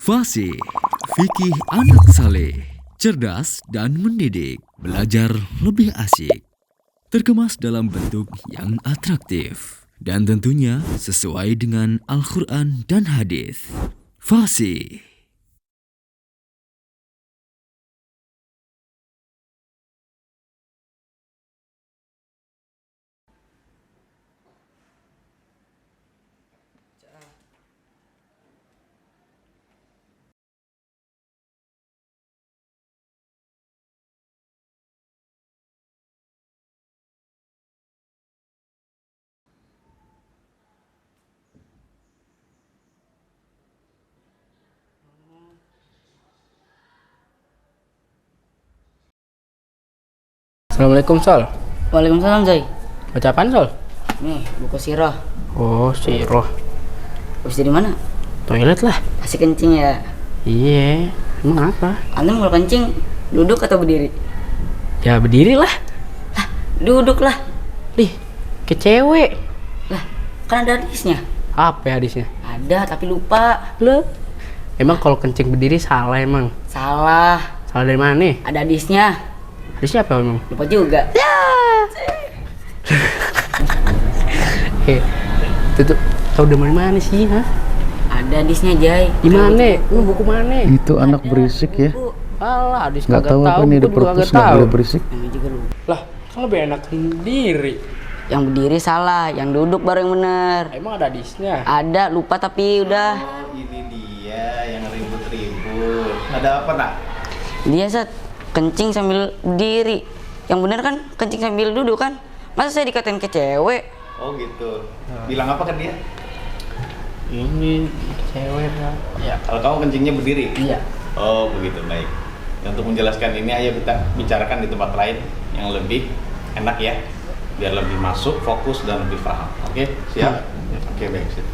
Fasih, fikih anak saleh, cerdas dan mendidik, belajar lebih asik, terkemas dalam bentuk yang atraktif, dan tentunya sesuai dengan Al-Quran dan hadis. Fasih. Assalamualaikum Sol. Waalaikumsalam Zai. Baca apaan Sol? Nih buku sirah. Oh siroh. Habis dari mana? Toilet lah. Asik kencing ya. Iya. Emang apa? Antum kalau kencing duduk atau berdiri? Ya berdiri lah. Duduk lah. Dih, ke cewek. Lah, kan ada hadisnya. Apa ya hadisnya? Ada tapi lupa. Loh. Emang kalau kencing berdiri salah emang? Salah. Salah dari mana nih? Ada hadisnya. Hadisnya apa emang? Lupa juga. Itu tuh tau dari mana sih, ha? Ada hadisnya Jai. Di mana? Buku mana? Itu anak berisik ya. Buku. Alah, hadis Nggak kagak tahu apa tahu. nih di Buku juga perpus kagak nggak tahu. boleh berisik. Ini juga lupa. Lah, kan lebih enak sendiri. Yang berdiri salah, yang duduk baru yang bener. Emang ada hadisnya? Ada lupa tapi udah. Oh, ini dia yang ribut-ribut. Ada apa nak? Dia Sat kencing sambil berdiri. Yang bener kan kencing sambil duduk kan? Masa saya dikatain ke cewek? Oh gitu. Bilang apa ke dia? Ini cewek Pak. Ya, kalau kamu kencingnya berdiri. Iya. Oh begitu, baik. Dan untuk menjelaskan ini, ayo kita bicarakan di tempat lain yang lebih enak ya, biar lebih masuk, fokus dan lebih paham. Oke, siap? Oke, baik. Siap.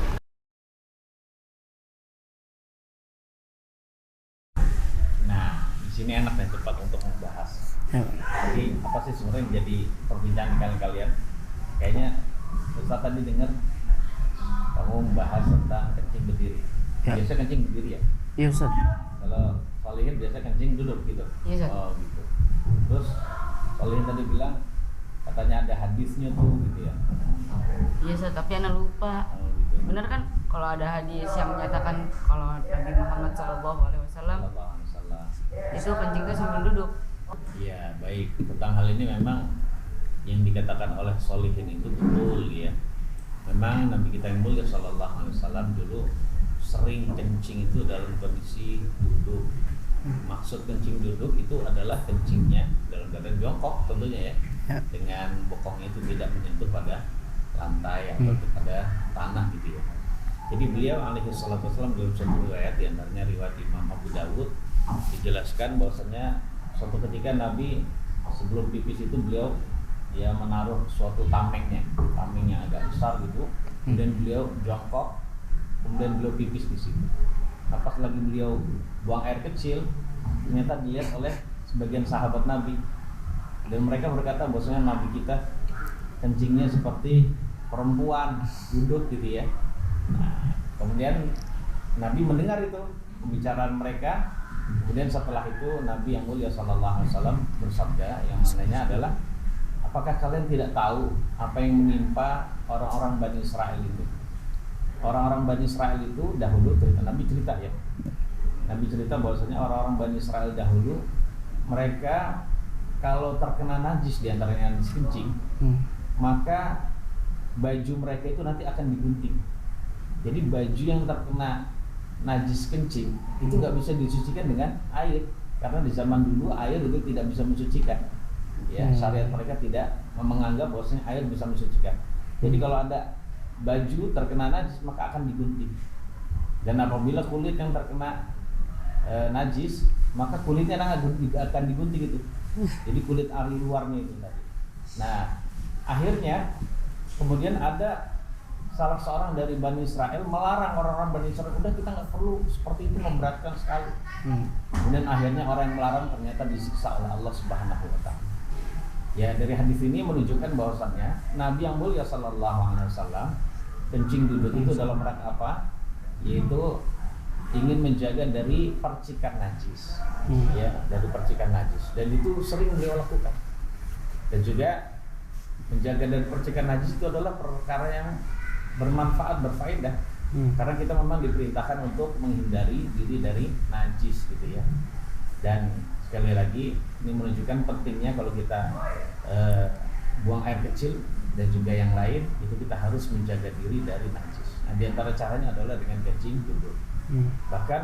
Nah, di sini enak dan cepat untuk membahas. Jadi apa sih sebenarnya yang jadi perbincangan kalian? Kayaknya Ustaz tadi dengar kamu membahas tentang kencing berdiri. Ya. Biasa kencing berdiri ya? Iya Ustaz. Kalau Solihin biasa kencing duduk gitu. Iya, Ustaz. Oh gitu. Terus Solihin tadi bilang katanya ada hadisnya tuh gitu ya. Iya Sat, tapi anak lupa. Oh gitu. Bener kan kalau ada hadis yang menyatakan kalau Nabi Muhammad SAW Sallallahu alaihi wasallam. itu kencing itu sambil duduk. Iya, baik. Tentang hal ini memang yang dikatakan oleh Solihin itu betul ya. Memang Nabi kita yang mulia Sallallahu alaihi wasallam dulu sering kencing itu dalam kondisi duduk. Maksud kencing duduk itu adalah kencingnya dalam keadaan jongkok tentunya ya. Dengan bokongnya itu tidak menyentuh pada lantai atau pada tanah gitu ya. Jadi beliau alaihi salatu wasallam dalam satu riwayat, di antaranya riwayat Imam Abu Dawud, dijelaskan bahwasanya suatu ketika Nabi sebelum pipis itu beliau ya menaruh suatu tameng yang agak besar gitu, kemudian beliau jongkok, kemudian beliau pipis di situ. Nah, pas lagi beliau buang air kecil, ternyata dilihat oleh sebagian sahabat Nabi, dan mereka berkata bahwasanya Nabi kita kencingnya seperti perempuan duduk gitu ya. Nah, kemudian Nabi mendengar itu pembicaraan mereka. Kemudian setelah itu Nabi yang mulia Sallallahu Alaihi Wasallam bersabda, yang mananya adalah, apakah kalian tidak tahu apa yang menimpa orang-orang Bani Israel itu? Orang-orang Bani Israel itu dahulu, Nabi cerita ya. Nabi cerita bahwasanya orang-orang Bani Israel dahulu, mereka kalau terkena najis, diantaranya najis kencing, maka baju mereka itu nanti akan digunting. Jadi baju yang terkena najis kencing itu nggak bisa disucikan dengan air, karena di zaman dulu air itu tidak bisa mensucikan. Ya, syariat mereka tidak menganggap bahwasanya air bisa mensucikan. Jadi kalau ada baju terkena najis maka akan digunting. Dan apabila kulit yang terkena najis, maka kulitnya akan digunting itu. Jadi kulit ari luarnya itu tadi. Nah, akhirnya kemudian ada salah seorang dari Bani Israel melarang orang-orang Bani Israel, udah kita nggak perlu seperti itu, memberatkan sekali. Kemudian akhirnya orang yang melarang ternyata disiksa oleh Allah Subhanahu wa Ta'ala. Ya, dari hadis ini menunjukkan bahwasannya Nabi yang mulia Sallallahu Alaihi Wasallam kencing duduk itu dalam rangka apa? Yaitu ingin menjaga dari percikan najis, ya, dari percikan najis, dan itu sering beliau lakukan. Dan juga menjaga dari percikan najis itu adalah perkara yang bermanfaat, berfaedah, karena kita memang diperintahkan untuk menghindari diri dari najis gitu ya. Dan sekali lagi ini menunjukkan pentingnya kalau kita buang air kecil dan juga yang lain itu kita harus menjaga diri dari najis. Nah, di antara caranya adalah dengan kencing duduk. Bahkan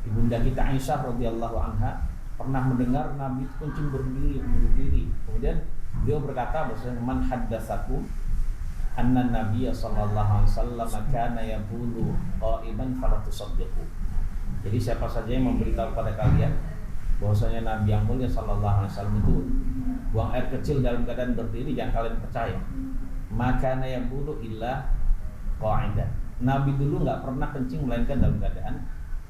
ibunda kita Aisyah radhiyallahu anha pernah mendengar Nabi itu kencing berdiri. Kemudian beliau berkata bahwa man haddatsaku anna Nabiy sallallahu alaihi wasallam kana yaqulu qa'iman fala tusaddiqu. Jadi siapa saja yang memberitahu pada kalian bahwasanya Nabi yang mulia sallallahu alaihi wasallam itu buang air kecil dalam keadaan berdiri, jangan kalian percaya. Maka yaqulu illa qa'idan. Nabi dulu nggak pernah kencing melainkan dalam keadaan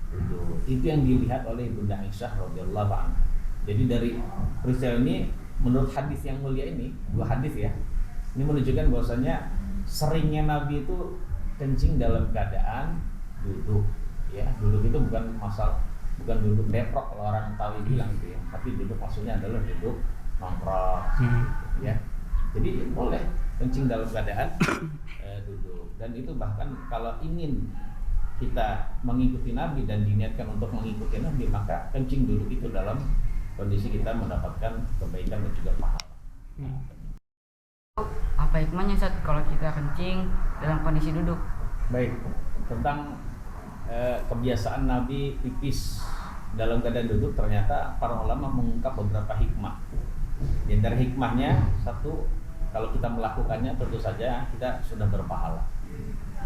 duduk. Itu yang dilihat oleh Ibunda Aisyah radhiyallahu anha. Jadi dari peristiwa ini, menurut hadis yang mulia ini, 2 hadis ya, ini menunjukkan bahwasanya seringnya Nabi itu kencing dalam keadaan duduk. Ya, duduk itu bukan duduk deprok kalau orang Betawi bilang gitu ya, tapi duduk maksudnya adalah duduk nongkrong, ya. Jadi boleh kencing dalam keadaan duduk. Dan itu bahkan kalau ingin kita mengikuti Nabi dan diniatkan untuk mengikuti Nabi, maka kencing duduk itu dalam kondisi kita mendapatkan kebaikan dan juga pahala. Apa hikmahnya Ustaz kalau kita kencing dalam kondisi duduk? Baik, tentang kebiasaan Nabi pipis dalam keadaan duduk, ternyata para ulama mengungkap beberapa hikmah. Di antara hikmahnya, satu, kalau kita melakukannya tentu saja kita sudah berpahala.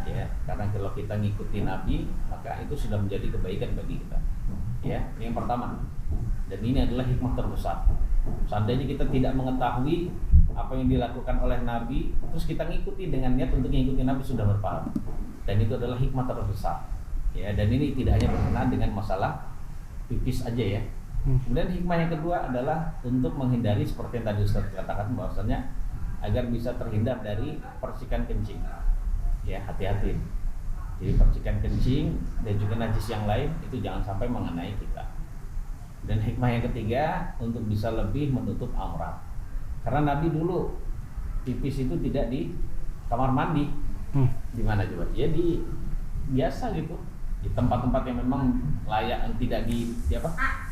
Ya, karena kalau kita ngikutin Nabi, maka itu sudah menjadi kebaikan bagi kita. Ya, ini yang pertama. Dan ini adalah hikmah terbesar. Seandainya kita tidak mengetahui apa yang dilakukan oleh Nabi, terus kita ngikuti dengan niat untuk mengikuti Nabi, sudah berpahala. Dan itu adalah hikmah terbesar. Ya, dan ini tidak hanya berkenaan dengan masalah pipis aja ya. Kemudian hikmah yang kedua adalah untuk menghindari seperti yang tadi Ustaz katakan, bahwasanya agar bisa terhindar dari percikan kencing. Ya, hati-hati. Jadi percikan kencing dan juga najis yang lain itu jangan sampai mengenai kita. Dan hikmah yang ketiga untuk bisa lebih menutup aurat. Karena Nabi dulu pipis itu tidak di kamar mandi. Di mana coba? Ya di biasa gitu, di tempat-tempat yang memang layak, yang tidak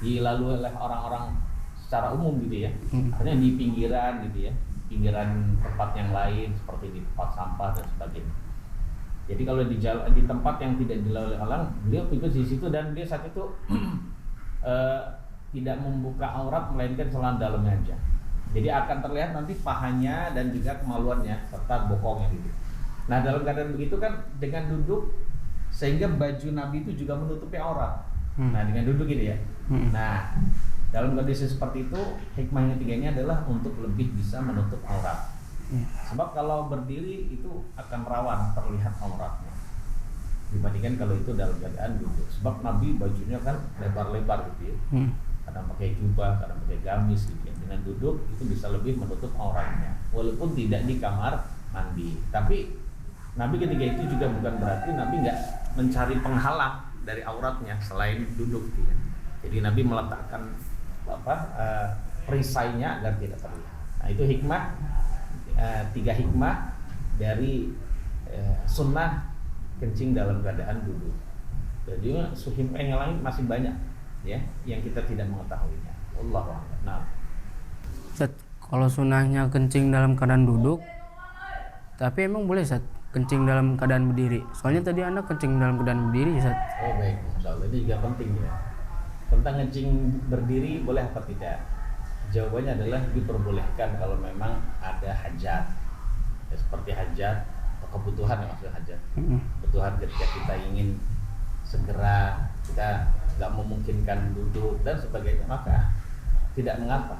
dilalui oleh orang-orang secara umum gitu ya. Artinya di pinggiran gitu ya, pinggiran tempat yang lain seperti di tempat sampah dan sebagainya. Jadi kalau di tempat yang tidak dilalui orang, beliau pipis di situ dan dia saat itu tidak membuka aurat melainkan celana dalamnya aja. Jadi akan terlihat nanti pahanya dan juga kemaluannya serta bokongnya gitu. Nah, dalam keadaan begitu kan dengan duduk sehingga baju Nabi itu juga menutupi aurat. Nah, dengan duduk gitu ya. Nah, dalam kondisi seperti itu, hikmah yang ketiganya adalah untuk lebih bisa menutup aurat. Sebab kalau berdiri itu akan rawan terlihat auratnya dibandingkan kalau itu dalam keadaan duduk. Sebab Nabi bajunya kan lebar-lebar gitu ya. Kadang pakai jubah, kadang pakai gamis gitu ya. Dengan duduk itu bisa lebih menutup auratnya walaupun tidak di kamar mandi. Tapi Nabi ketika itu juga bukan berarti Nabi nggak mencari penghalang dari auratnya selain duduk gitu ya. Jadi Nabi meletakkan perisainya agar tidak terlihat. Nah, itu hikmah, 3 hikmah dari sunnah kencing dalam keadaan duduk. Jadi hikmah yang lain masih banyak ya yang kita tidak mengetahuinya. Wallahu a'lam. Nah, Ustaz, kalau sunnahnya kencing dalam keadaan duduk, tapi emang boleh Ustaz kencing dalam keadaan berdiri? Soalnya tadi Anda kencing dalam keadaan berdiri Ustaz. oh baik, insyaallah ini juga penting ya. Tentang kencing berdiri boleh apa tidak? Jawabannya adalah diperbolehkan kalau memang ada hajat. Ya, seperti hajat atau kebutuhan ya, maksudnya hajat. Kebutuhan ketika kita ingin segera, kita nggak memungkinkan duduk dan sebagainya, maka tidak mengapa.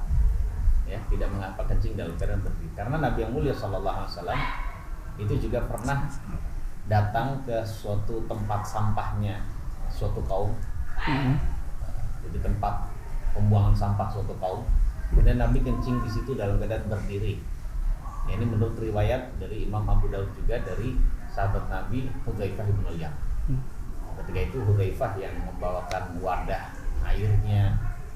Ya, tidak mengapa kencing dalam keadaan berdiri. Karena Nabi yang mulia sallallahu alaihi wasallam itu juga pernah datang ke suatu tempat sampahnya suatu kaum. Jadi tempat pembuangan sampah suatu kaum. Kemudian Nabi kencing di situ dalam keadaan berdiri. Ya, ini menurut riwayat dari Imam Abu Daud juga dari sahabat Nabi Hudzaifah bin Yaman. Ketika itu Hudzaifah yang membawakan wadah airnya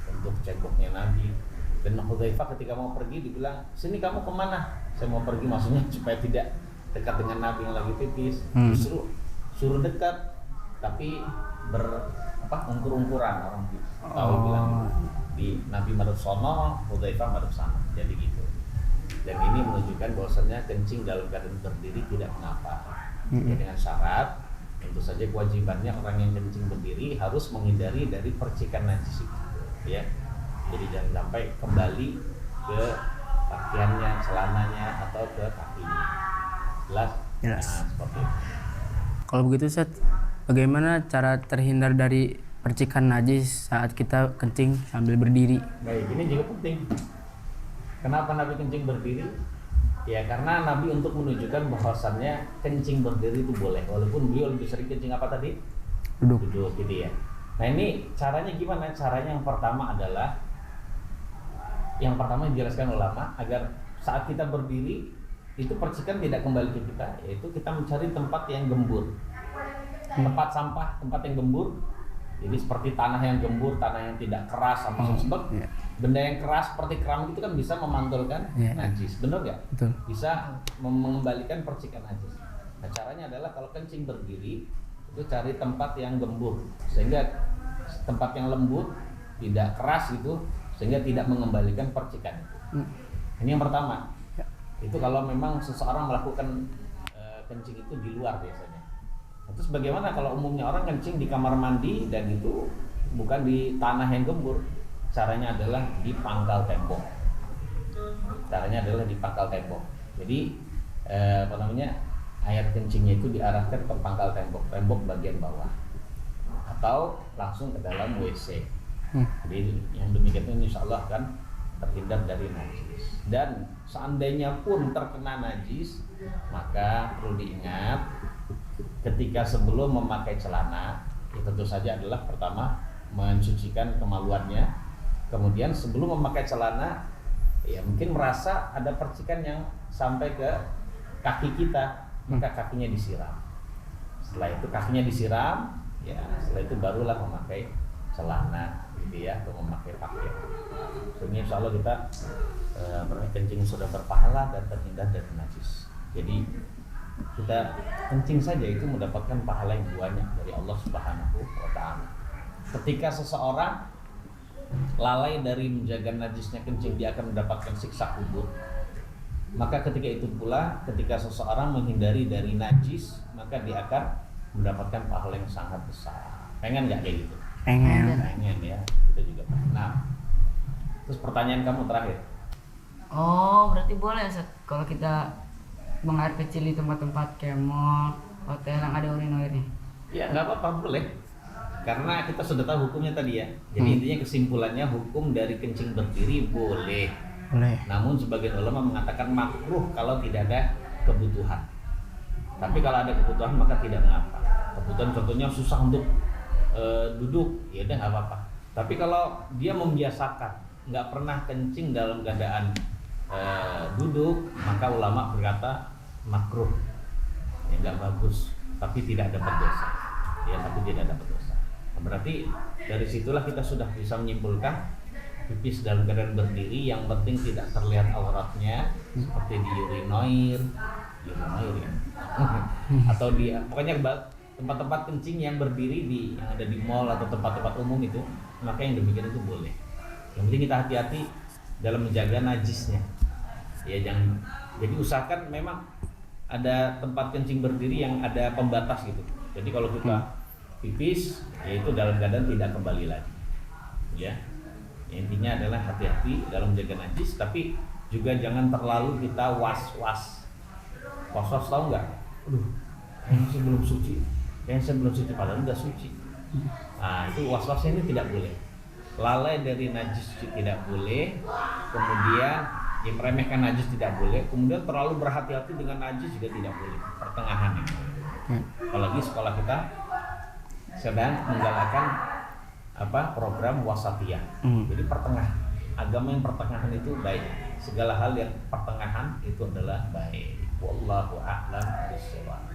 untuk ceboknya Nabi. Dan Hudzaifah ketika mau pergi dibilang, sini kamu kemana? Saya mau pergi, maksudnya supaya tidak dekat dengan Nabi yang lagi pipis. Justru suruh dekat, tapi ungkur-ungkuran orang tahu bilang di Nabi madhab sono, Hudzaifah madhab sana. Jadi gitu. Dan ini menunjukkan bahwasannya kencing dalam keadaan berdiri tidak mengapa. Ya, dengan syarat tentu saja kewajibannya orang yang kencing berdiri harus menghindari dari percikan najis itu, ya. Jadi jangan sampai kembali ke pakaiannya, celananya atau ke kakinya. Jelas? Jelas. Nah, seperti itu. Kalau begitu Ustaz, bagaimana cara terhindar dari percikan najis saat kita kencing sambil berdiri? Baik, ini juga penting. Kenapa Nabi kencing berdiri? Ya karena Nabi untuk menunjukkan bahwasannya kencing berdiri itu boleh, walaupun beliau lebih sering kencing apa tadi? Duduk Gitu ya. Nah ini caranya gimana? Caranya yang pertama dijelaskan ulama agar saat kita berdiri itu percikan tidak kembali ke kita, yaitu kita mencari tempat yang gembur, tempat sampah, tempat yang gembur. Jadi seperti tanah yang gembur, tanah yang tidak keras sama sebab benda yang keras seperti keramik itu kan bisa memantulkan najis, benar nggak? Betul. Bisa mengembalikan percikan najis. Nah caranya adalah kalau kencing berdiri itu cari tempat yang gembur, sehingga tempat yang lembut, tidak keras gitu, sehingga tidak mengembalikan percikan. Ini yang pertama. Itu kalau memang seseorang melakukan kencing itu di luar biasanya. Terus bagaimana kalau umumnya orang kencing di kamar mandi dan itu bukan di tanah yang gembur? Caranya adalah di pangkal tembok. Jadi air kencingnya itu diarahkan ke pangkal tembok bagian bawah, atau langsung ke dalam WC. Jadi yang demikian itu insya Allah kan terhindar dari najis. Dan seandainya pun terkena najis, maka perlu diingat ketika sebelum memakai celana, ya tentu saja adalah pertama mensucikan kemaluannya. Kemudian sebelum memakai celana, ya mungkin merasa ada percikan yang sampai ke kaki kita, maka kakinya disiram. Setelah itu kakinya disiram, ya setelah itu barulah memakai celana, gitu ya, atau memakai pakaian. Sehingga insya Allah kita kencing sudah berpahala dan terhindar dari najis. Jadi kita kencing saja itu mendapatkan pahala yang banyak dari Allah Subhanahu wa Ta'ala. Ketika seseorang lalai dari menjaga najisnya kencing, dia akan mendapatkan siksa kubur. Maka ketika itu pula, ketika seseorang menghindari dari najis, maka dia akan mendapatkan pahala yang sangat besar. Pengen nggak kayak gitu? Pengen ya. Kita juga pengen. Nah, terus pertanyaan kamu terakhir. Oh, berarti boleh Ustaz kalau kita buang air kecil di tempat-tempat kayak mall, hotel yang ada urin-urinnya? Ya nggak apa-apa, boleh. Karena kita sudah tahu hukumnya tadi ya. Jadi intinya kesimpulannya hukum dari kencing berdiri boleh. Namun sebagian ulama mengatakan makruh kalau tidak ada kebutuhan. Tapi kalau ada kebutuhan maka tidak mengapa. Kebutuhan contohnya susah untuk duduk, ya udah nggak apa-apa. Tapi kalau dia membiasakan, nggak pernah kencing dalam keadaan duduk, maka ulama berkata makruh, ya nggak bagus, tapi tidak dapat dosa, ya tapi tidak dapat dosa. Berarti dari situlah kita sudah bisa menyimpulkan pipis dalam keadaan berdiri yang penting tidak terlihat auratnya, seperti di urinoir ya, atau di pokoknya tempat-tempat kencing yang berdiri yang ada di mall atau tempat-tempat umum itu, maka yang demikian itu boleh. Yang penting kita hati-hati dalam menjaga najisnya. Ya jangan, jadi usahakan memang ada tempat kencing berdiri yang ada pembatas gitu. Jadi kalau kita pipis, yaitu dalam keadaan tidak kembali lagi. Ya, intinya adalah hati-hati dalam menjaga najis, tapi juga jangan terlalu kita was-was. Was-was tahu nggak? Kayaknya saya belum suci, padahal udah suci. Nah itu was-wasnya ini tidak boleh. Lalai dari najis tidak boleh, kemudian yang meremehkan najis tidak boleh, kemudian terlalu berhati-hati dengan najis juga tidak boleh. Pertengahan ini. Apalagi sekolah kita sedang menggalakkan program wasatiyah. Jadi pertengahan. Agama yang pertengahan itu baik. Segala hal yang pertengahan itu adalah baik. Wallahu a'lam bishawab.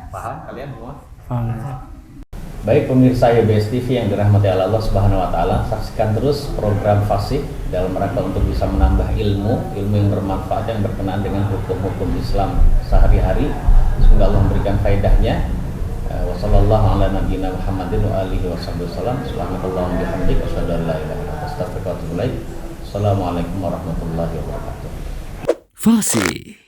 Paham kalian semua? Paham. Baik pemirsa YBS TV yang dirahmati Allah Subhanahu wa taala, saksikan terus program Fasih dalam rangka untuk bisa menambah ilmu yang bermanfaat yang berkenaan dengan hukum-hukum Islam sehari-hari. Semoga Allah memberikan faedahnya. Wassallallahu ala nabiyina Muhammadin wa alihi wasallam. Subhanakallahumma bihamdika asyhadu an la ilaha illa anta astaghfiruka wa atubu ilaik. Assalamualaikum warahmatullahi wabarakatuh. Fasih